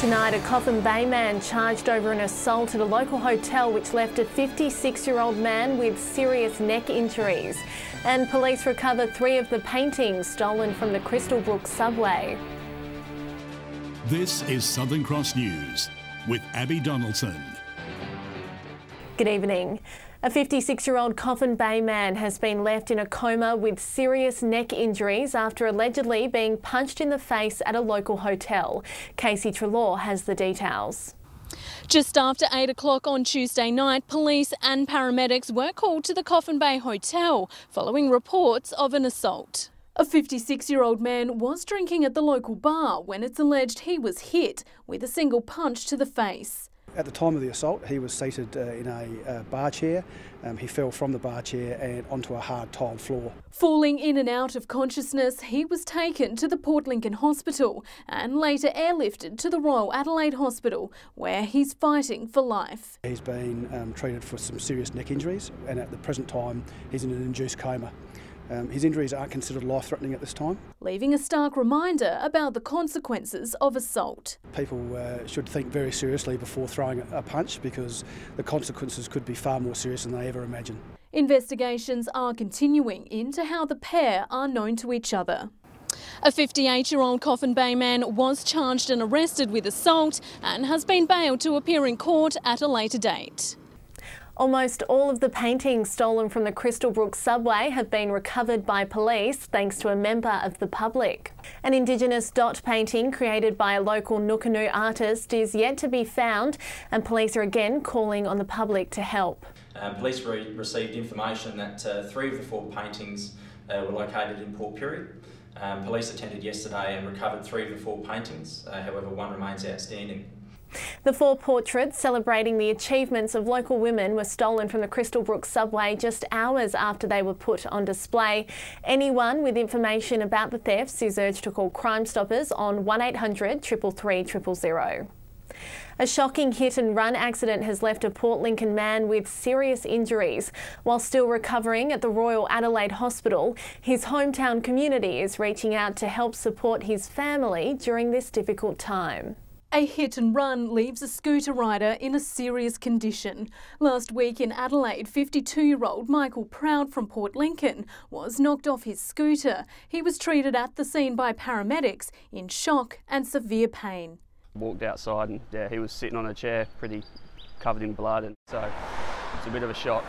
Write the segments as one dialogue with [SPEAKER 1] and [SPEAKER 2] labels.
[SPEAKER 1] Tonight, a Coffin Bay man charged over an assault at a local hotel which left a 56-year-old man with serious neck injuries. And police recovered 3 of the paintings stolen from the Crystalbrook subway.
[SPEAKER 2] This is Southern Cross News with Abby Donaldson.
[SPEAKER 1] Good evening. A 56-year-old Coffin Bay man has been left in a coma with serious neck injuries after allegedly being punched in the face at a local hotel. Casey Trelaw has the details.
[SPEAKER 3] Just after 8 o'clock on Tuesday night, police and paramedics were called to the Coffin Bay Hotel following reports of an assault. A 56-year-old man was drinking at the local bar when it's alleged he was hit with a single punch to the face.
[SPEAKER 4] At the time of the assault, he was seated in a bar chair. He fell from the bar chair and onto a hard tiled floor.
[SPEAKER 3] Falling in and out of consciousness, he was taken to the Port Lincoln Hospital and later airlifted to the Royal Adelaide Hospital, where he's fighting for life.
[SPEAKER 4] He's been treated for some serious neck injuries, and at the present time, he's in an induced coma. His injuries aren't considered life-threatening at this time.
[SPEAKER 3] Leaving a stark reminder about the consequences of assault.
[SPEAKER 4] People should think very seriously before throwing a punch, because the consequences could be far more serious than they ever imagine.
[SPEAKER 3] Investigations are continuing into how the pair are known to each other. A 58-year-old Coffin Bay man was charged and arrested with assault and has been bailed to appear in court at a later date.
[SPEAKER 1] Almost all of the paintings stolen from the Crystalbrook subway have been recovered by police thanks to a member of the public. An Indigenous dot painting created by a local Nukanu artist is yet to be found, and police are again calling on the public to help.
[SPEAKER 5] Police received information that 3 of the 4 paintings were located in Port Pirie. Police attended yesterday and recovered 3 of the 4 paintings, however 1 remains outstanding.
[SPEAKER 1] The 4 portraits celebrating the achievements of local women were stolen from the Crystalbrook subway just hours after they were put on display. Anyone with information about the thefts is urged to call Crime Stoppers on 1800 333 000. A shocking hit-and-run accident has left a Port Lincoln man with serious injuries. While still recovering at the Royal Adelaide Hospital, his hometown community is reaching out to help support his family during this difficult time.
[SPEAKER 3] A hit and run leaves a scooter rider in a serious condition. Last week in Adelaide, 52-year-old Michael Proud from Port Lincoln was knocked off his scooter. He was treated at the scene by paramedics in shock and severe pain.
[SPEAKER 6] Walked outside and he was sitting on a chair pretty covered in blood, and so it's a bit of a shock.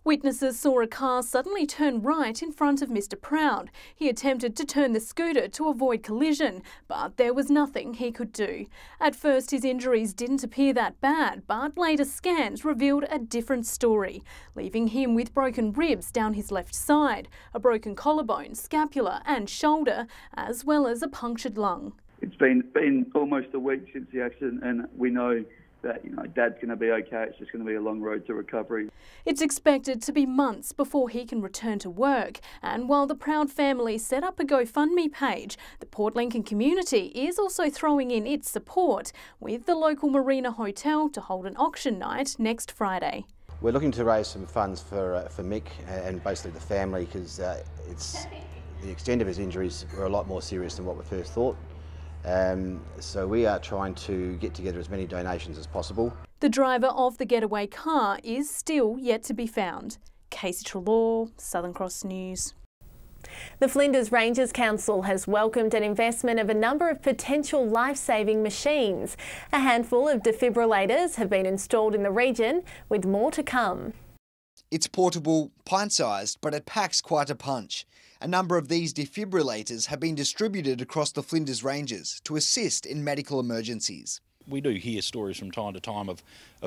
[SPEAKER 3] Witnesses saw a car suddenly turn right in front of Mr. Proud. He attempted to turn the scooter to avoid collision, but there was nothing he could do. At first, his injuries didn't appear that bad, but later scans revealed a different story, leaving him with broken ribs down his left side, a broken collarbone, scapula and shoulder, as well as a punctured lung.
[SPEAKER 7] It's been almost a week since the accident, and we know that, Dad's going to be okay. It's just going to be a long road to recovery.
[SPEAKER 3] It's expected to be months before he can return to work. And while the Proud family set up a GoFundMe page, the Port Lincoln community is also throwing in its support, with the local Marina Hotel to hold an auction night next Friday.
[SPEAKER 8] We're looking to raise some funds for Mick and basically the family, because the extent of his injuries were a lot more serious than what we first thought. So we are trying to get together as many donations as possible.
[SPEAKER 3] The driver of the getaway car is still yet to be found. Casey Trelaw, Southern Cross News.
[SPEAKER 1] The Flinders Rangers Council has welcomed an investment of a number of potential life-saving machines. A handful of defibrillators have been installed in the region, with more to come.
[SPEAKER 9] It's portable, pint-sized, but it packs quite a punch. A number of these defibrillators have been distributed across the Flinders Ranges to assist in medical emergencies.
[SPEAKER 10] We do hear stories from time to time of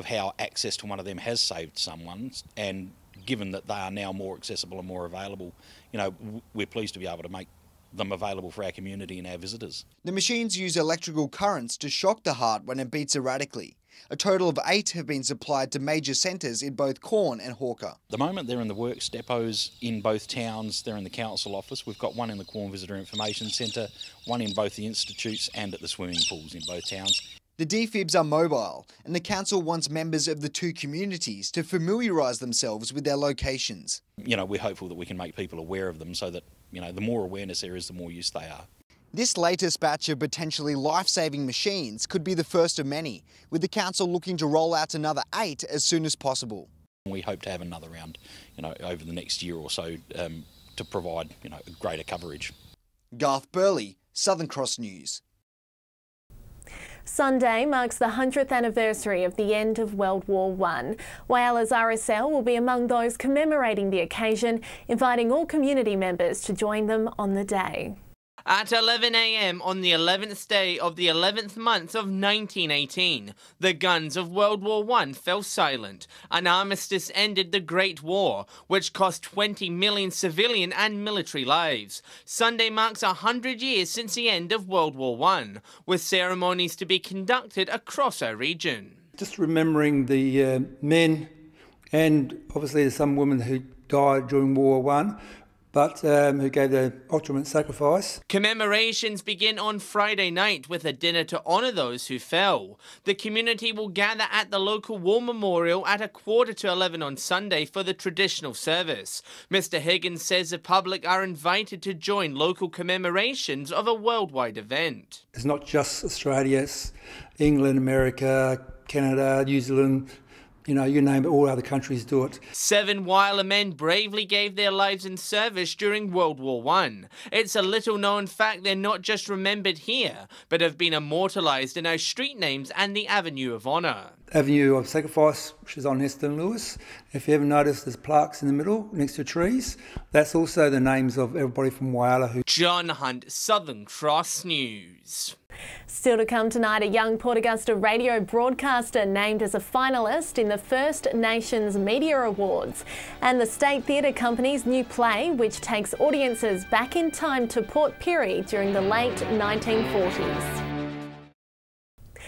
[SPEAKER 10] how access to one of them has saved someone, and given that they are now more accessible and more available, we're pleased to be able to make them available for our community and our visitors.
[SPEAKER 9] The machines use electrical currents to shock the heart when it beats erratically. A total of 8 have been supplied to major centres in both Corn and Hawker.
[SPEAKER 10] At the moment they're in the works depots in both towns. They're in the council office. We've got one in the Corn Visitor Information Centre, one in both the institutes and at the swimming pools in both towns.
[SPEAKER 9] The defibs are mobile, and the council wants members of the 2 communities to familiarise themselves with their locations.
[SPEAKER 10] We're hopeful that we can make people aware of them so that, the more awareness there is, the more use they are.
[SPEAKER 9] This latest batch of potentially life-saving machines could be the first of many, with the council looking to roll out another 8 as soon as possible.
[SPEAKER 10] We hope to have another round, over the next year or so to provide, greater coverage.
[SPEAKER 9] Garth Burley, Southern Cross News.
[SPEAKER 1] Sunday marks the 100th anniversary of the end of World War I. Whyala's RSL will be among those commemorating the occasion, inviting all community members to join them on the day.
[SPEAKER 11] At 11 a.m. on the 11th day of the 11th month of 1918, the guns of World War I fell silent. An armistice ended the Great War, which cost 20 million civilian and military lives. Sunday marks 100 years since the end of World War I, with ceremonies to be conducted across our region.
[SPEAKER 12] Just remembering the men, and obviously there's some women who died during World War I, but who gave their ultimate sacrifice.
[SPEAKER 11] Commemorations begin on Friday night with a dinner to honour those who fell. The community will gather at the local war memorial at 11:15 on Sunday for the traditional service. Mr Higgins says the public are invited to join local commemorations of a worldwide event.
[SPEAKER 12] It's not just Australia, it's England, America, Canada, New Zealand. You name it, all other countries do it.
[SPEAKER 11] 7 Whyalla men bravely gave their lives in service during World War I. It's a little known fact they're not just remembered here, but have been immortalised in our street names and the Avenue of Honour.
[SPEAKER 12] Avenue of Sacrifice, which is on Heston Lewis. If you ever notice, there's plaques in the middle next to trees. That's also the names of everybody from Whyalla.
[SPEAKER 11] John Hunt, Southern Cross News.
[SPEAKER 1] Still to come tonight, a young Port Augusta radio broadcaster named as a finalist in the First Nations Media Awards. And the State Theatre Company's new play, which takes audiences back in time to Port Pirie during the late 1940s.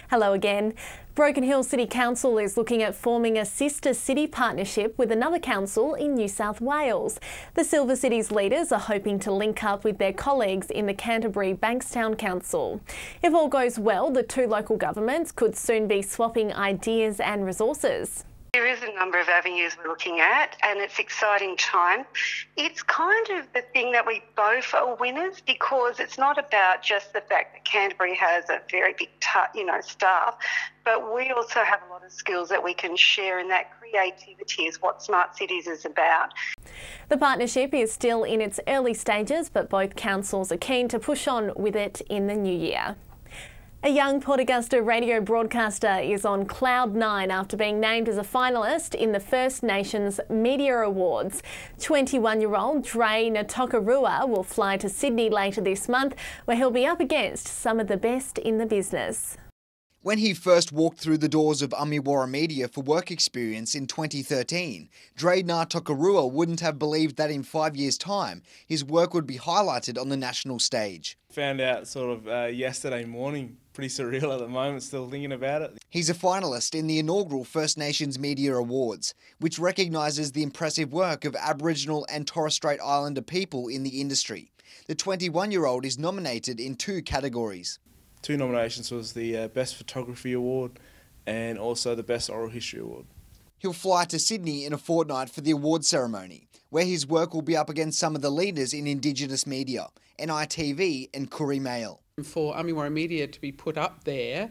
[SPEAKER 1] Hello again. Broken Hill City Council is looking at forming a sister city partnership with another council in New South Wales. The Silver City's leaders are hoping to link up with their colleagues in the Canterbury Bankstown Council. If all goes well, the two local governments could soon be swapping ideas and resources.
[SPEAKER 13] There is a number of avenues we're looking at, and it's exciting time. It's kind of the thing that we both are winners, because it's not about just the fact that Canterbury has a very big staff, but we also have a lot of skills that we can share, and that creativity is what Smart Cities is about.
[SPEAKER 1] The partnership is still in its early stages, but both councils are keen to push on with it in the new year. A young Port Augusta radio broadcaster is on cloud 9 after being named as a finalist in the First Nations Media Awards. 21-year-old Dre Natokarua will fly to Sydney later this month, where he'll be up against some of the best in the business.
[SPEAKER 9] When he first walked through the doors of Umiwara Media for work experience in 2013, Dre Natokarua wouldn't have believed that in 5 years' time, his work would be highlighted on the national stage.
[SPEAKER 14] Found out sort of yesterday morning. Pretty surreal at the moment, still thinking about it.
[SPEAKER 9] He's a finalist in the inaugural First Nations Media Awards, which recognises the impressive work of Aboriginal and Torres Strait Islander people in the industry. The 21-year-old is nominated in 2 categories.
[SPEAKER 14] 2 nominations was the Best Photography Award and also the Best Oral History Award.
[SPEAKER 9] He'll fly to Sydney in a fortnight for the award ceremony, where his work will be up against some of the leaders in Indigenous media, NITV and Koori Mail.
[SPEAKER 15] For Umiwara Media to be put up there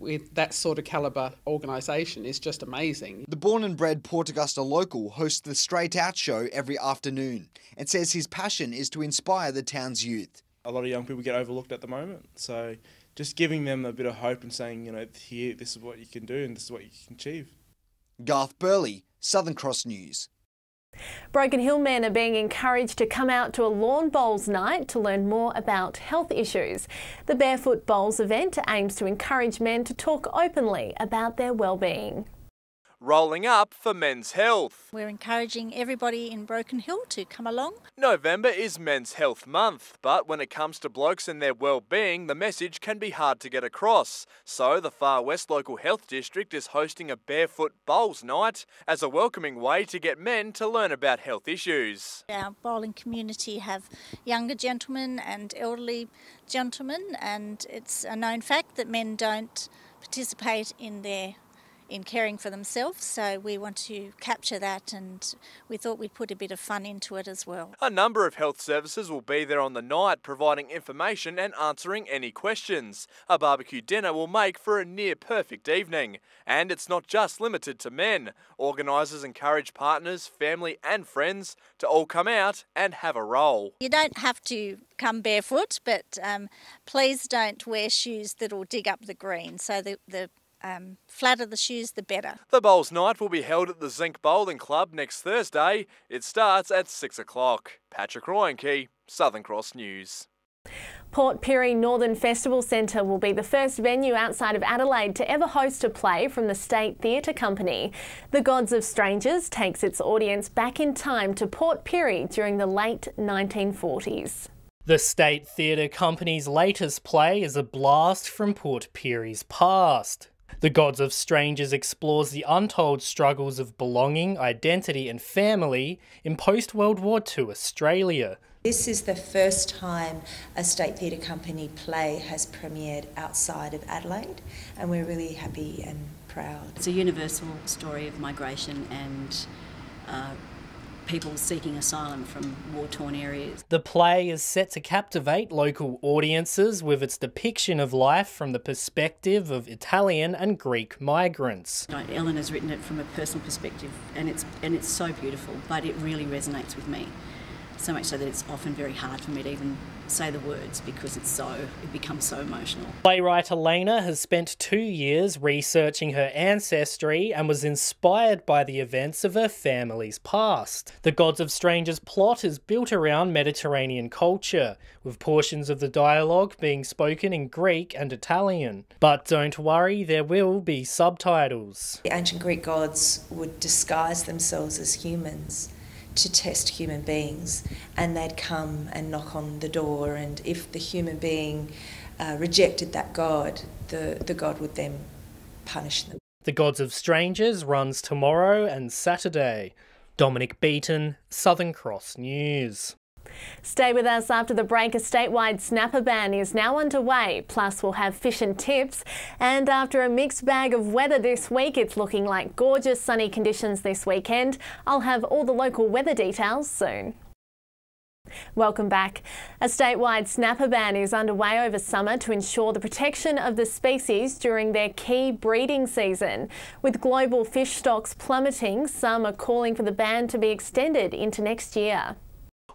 [SPEAKER 15] with that sort of calibre organisation is just amazing.
[SPEAKER 9] The born and bred Port Augusta local hosts the Straight Out show every afternoon and says his passion is to inspire the town's youth.
[SPEAKER 14] A lot of young people get overlooked at the moment, so just giving them a bit of hope and saying, here, this is what you can do and this is what you can achieve.
[SPEAKER 9] Garth Burley, Southern Cross News.
[SPEAKER 1] Broken Hill men are being encouraged to come out to a lawn bowls night to learn more about health issues. The Barefoot Bowls event aims to encourage men to talk openly about their well-being.
[SPEAKER 16] Rolling up for men's health.
[SPEAKER 17] We're encouraging everybody in Broken Hill to come along.
[SPEAKER 16] November is Men's Health Month, but when it comes to blokes and their well-being, the message can be hard to get across. So the Far West Local Health District is hosting a Barefoot Bowls Night as a welcoming way to get men to learn about health issues.
[SPEAKER 17] Our bowling community have younger gentlemen and elderly gentlemen, and it's a known fact that men don't participate in their in caring for themselves, so we want to capture that, and we thought we'd put a bit of fun into it as well.
[SPEAKER 16] A number of health services will be there on the night, providing information and answering any questions. A barbecue dinner will make for a near-perfect evening. And it's not just limited to men. Organisers encourage partners, family and friends to all come out and have a roll.
[SPEAKER 17] You don't have to come barefoot, but please don't wear shoes that'll dig up the green. So the flatter the shoes, the better.
[SPEAKER 16] The bowls night will be held at the Zinc Bowling Club next Thursday. It starts at 6 o'clock. Patrick Ryankey, Southern Cross News.
[SPEAKER 1] Port Pirie Northern Festival Centre will be the first venue outside of Adelaide to ever host a play from the State Theatre Company. The Gods of Strangers takes its audience back in time to Port Pirie during the late 1940s.
[SPEAKER 18] The State Theatre Company's latest play is a blast from Port Pirie's past. The Gods of Strangers explores the untold struggles of belonging, identity and family in post-World War II Australia.
[SPEAKER 19] This is the first time a State Theatre Company play has premiered outside of Adelaide, and we're really happy and proud.
[SPEAKER 20] It's a universal story of migration and people seeking asylum from war-torn areas.
[SPEAKER 18] The play is set to captivate local audiences with its depiction of life from the perspective of Italian and Greek migrants.
[SPEAKER 20] Ellen has written it from a personal perspective, and it's so beautiful, but it really resonates with me. So much so that it's often very hard for me to even say the words because it becomes so emotional.
[SPEAKER 18] Playwright Elena has spent 2 years researching her ancestry and was inspired by the events of her family's past. The Gods of Strangers plot is built around Mediterranean culture, with portions of the dialogue being spoken in Greek and Italian. But don't worry, there will be subtitles.
[SPEAKER 19] The ancient Greek gods would disguise themselves as humans to test human beings, and they'd come and knock on the door, and if the human being rejected that god, the god would then punish them.
[SPEAKER 18] The Gods of Strangers runs tomorrow and Saturday. Dominic Beaton, Southern Cross News.
[SPEAKER 1] Stay with us after the break. A statewide snapper ban is now underway. Plus, we'll have fish and tips. And after a mixed bag of weather this week, it's looking like gorgeous sunny conditions this weekend. I'll have all the local weather details soon. Welcome back. A statewide snapper ban is underway over summer to ensure the protection of the species during their key breeding season. With global fish stocks plummeting, some are calling for the ban to be extended into next year.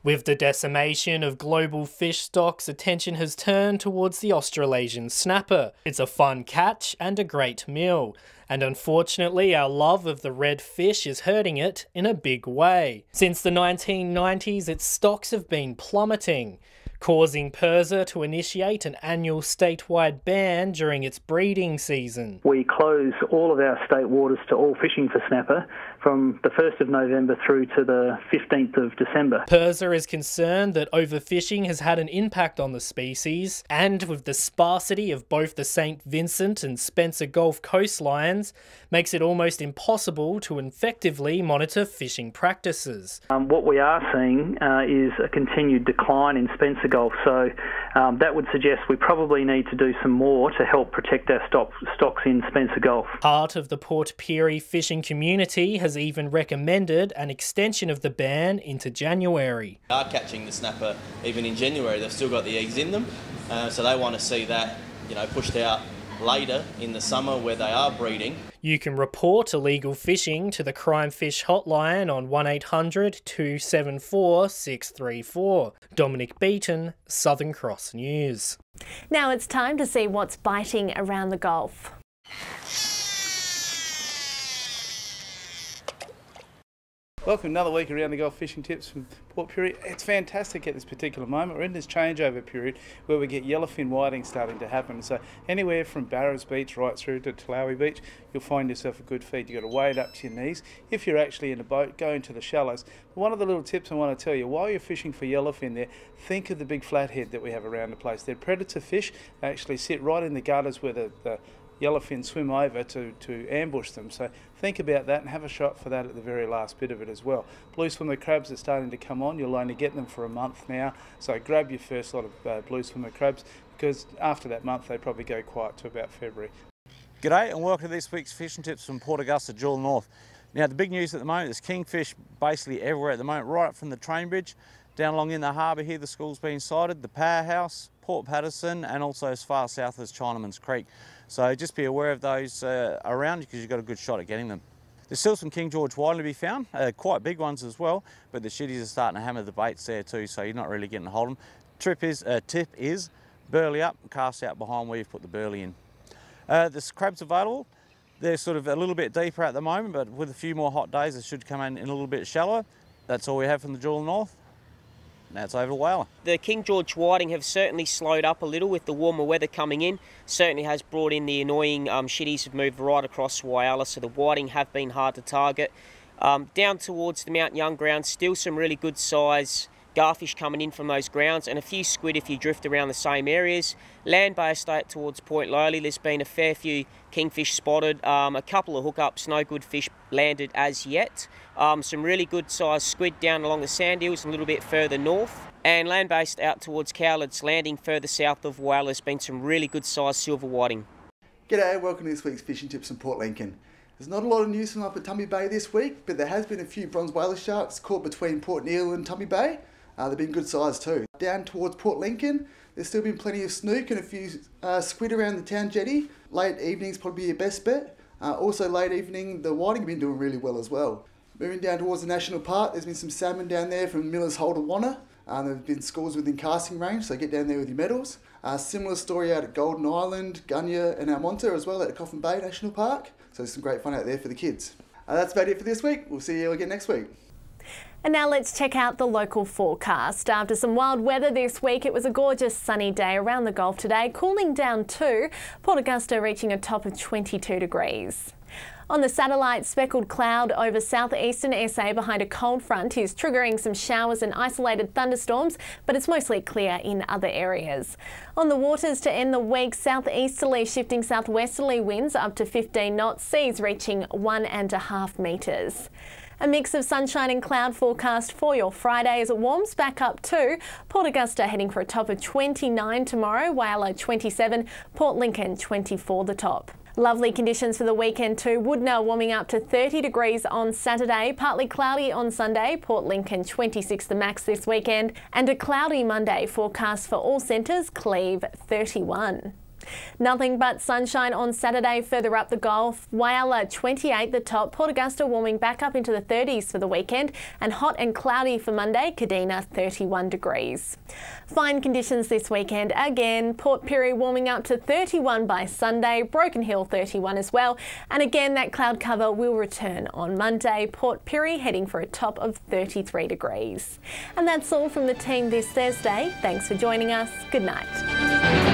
[SPEAKER 18] With the decimation of global fish stocks, attention has turned towards the Australasian snapper. It's a fun catch and a great meal. And unfortunately, our love of the red fish is hurting it in a big way. Since the 1990s, its stocks have been plummeting, causing PIRSA to initiate an annual statewide ban during its breeding season.
[SPEAKER 21] We close all of our state waters to all fishing for snapper from the 1st of November through to the 15th of December.
[SPEAKER 18] PIRSA is concerned that overfishing has had an impact on the species, and with the sparsity of both the St Vincent and Spencer Gulf coastlines, makes it almost impossible to effectively monitor fishing practices.
[SPEAKER 21] What we are seeing is a continued decline in Spencer Gulf, so that would suggest we probably need to do some more to help protect our stocks in Spencer Gulf.
[SPEAKER 18] Part of the Port Pirie fishing community has even recommended an extension of the ban into January.
[SPEAKER 22] They are catching the snapper even in January. They've still got the eggs in them, so they want to see that pushed out later in the summer where they are breeding.
[SPEAKER 18] You can report illegal fishing to the Crime Fish hotline on 1800 274 634. Dominic Beaton, Southern Cross News.
[SPEAKER 1] Now it's time to see what's biting around the Gulf.
[SPEAKER 23] Welcome to another week around the Gulf fishing tips from Port Pirie. It's fantastic at this particular moment. We're in this changeover period where we get yellowfin whiting starting to happen. So anywhere from Barrows Beach right through to Talawi Beach, you'll find yourself a good feed. You've got to wade up to your knees. If you're actually in a boat, go into the shallows. One of the little tips I want to tell you, while you're fishing for yellowfin there, think of the big flathead that we have around the place. They're predator fish. They actually sit right in the gutters where the yellowfin swim over to ambush them. So think about that and have a shot for that at the very last bit of it as well. Blue swimmer crabs are starting to come on. You'll only get them for a month now. So grab your first lot of blue swimmer crabs, because after that month they probably go quiet to about February.
[SPEAKER 2] G'day and welcome to this week's Fishing Tips from Port Augusta, Jewel North. Now the big news at the moment is kingfish basically everywhere at the moment, right up from the train bridge, down along in the harbour here, the school's been sighted, the powerhouse, Port Patterson, and also as far south as Chinaman's Creek. So just be aware of those around because you've got a good shot at getting them. There's still some King George whiting to be found, quite big ones as well, but the shitties are starting to hammer the baits there too, so you're not really getting a hold of them. Tip is burley up and cast out behind where you've put the burley in. There's crabs available. They're sort of a little bit deeper at the moment, but with a few more hot days, they should come in a little bit shallower. That's all we have from the Jewel North. Now it's over to Whyalla.
[SPEAKER 4] The King George whiting have certainly slowed up a little with the warmer weather coming in. Certainly has brought in the annoying shitties have moved right across Whyalla, so the whiting have been hard to target. Down towards the Mount Young grounds, still some really good size garfish coming in from those grounds, and a few squid if you drift around the same areas. Land-based out towards Point Lowly, there's been a fair few kingfish spotted, a couple of hookups, no good fish landed as yet. Some really good sized squid down along the sand hills a little bit further north. And land-based out towards Cowlitz Landing further south of Whyalla, there's been some really good sized silver whiting.
[SPEAKER 5] G'day, welcome to this week's Fishing Tips from Port Lincoln. There's not a lot of news from up at Tumby Bay this week, but there has been a few bronze whaler sharks caught between Port Neal and Tumby Bay. They've been good size too. Down towards Port Lincoln, there's still been plenty of snook and a few squid around the town jetty. Late evening's probably your best bet. Also late evening, the whiting have been doing really well as well. Moving down towards the National Park, there's been some salmon down there from Miller's Hole to Wanna. There have been schools within casting range, so get down there with your medals. Similar story out at Golden Island, Gunya and Almonte as well at Coffin Bay National Park. So there's some great fun out there for the kids. That's about it for this week. We'll see you again next week.
[SPEAKER 1] And now let's check out the local forecast. After some wild weather this week, it was a gorgeous sunny day around the Gulf today, cooling down too. Port Augusta reaching a top of 22 degrees. On the satellite, speckled cloud over southeastern SA behind a cold front is triggering some showers and isolated thunderstorms, but it's mostly clear in other areas. On the waters to end the week, southeasterly shifting southwesterly winds up to 15 knots, seas reaching 1.5 metres. A mix of sunshine and cloud forecast for your Friday as it warms back up too. Port Augusta heading for a top of 29 tomorrow, Whyalla 27, Port Lincoln 24 the top. Lovely conditions for the weekend too. Woodnell warming up to 30 degrees on Saturday, partly cloudy on Sunday, Port Lincoln 26 the max this weekend, and a cloudy Monday forecast for all centres, Cleve 31. Nothing but sunshine on Saturday further up the Gulf. Whyalla 28 the top, Port Augusta warming back up into the 30s for the weekend, and hot and cloudy for Monday, Kadina 31 degrees. Fine conditions this weekend again, Port Pirie warming up to 31 by Sunday, Broken Hill 31 as well, and again that cloud cover will return on Monday, Port Pirie heading for a top of 33 degrees. And that's all from the team this Thursday. Thanks for joining us. Good night.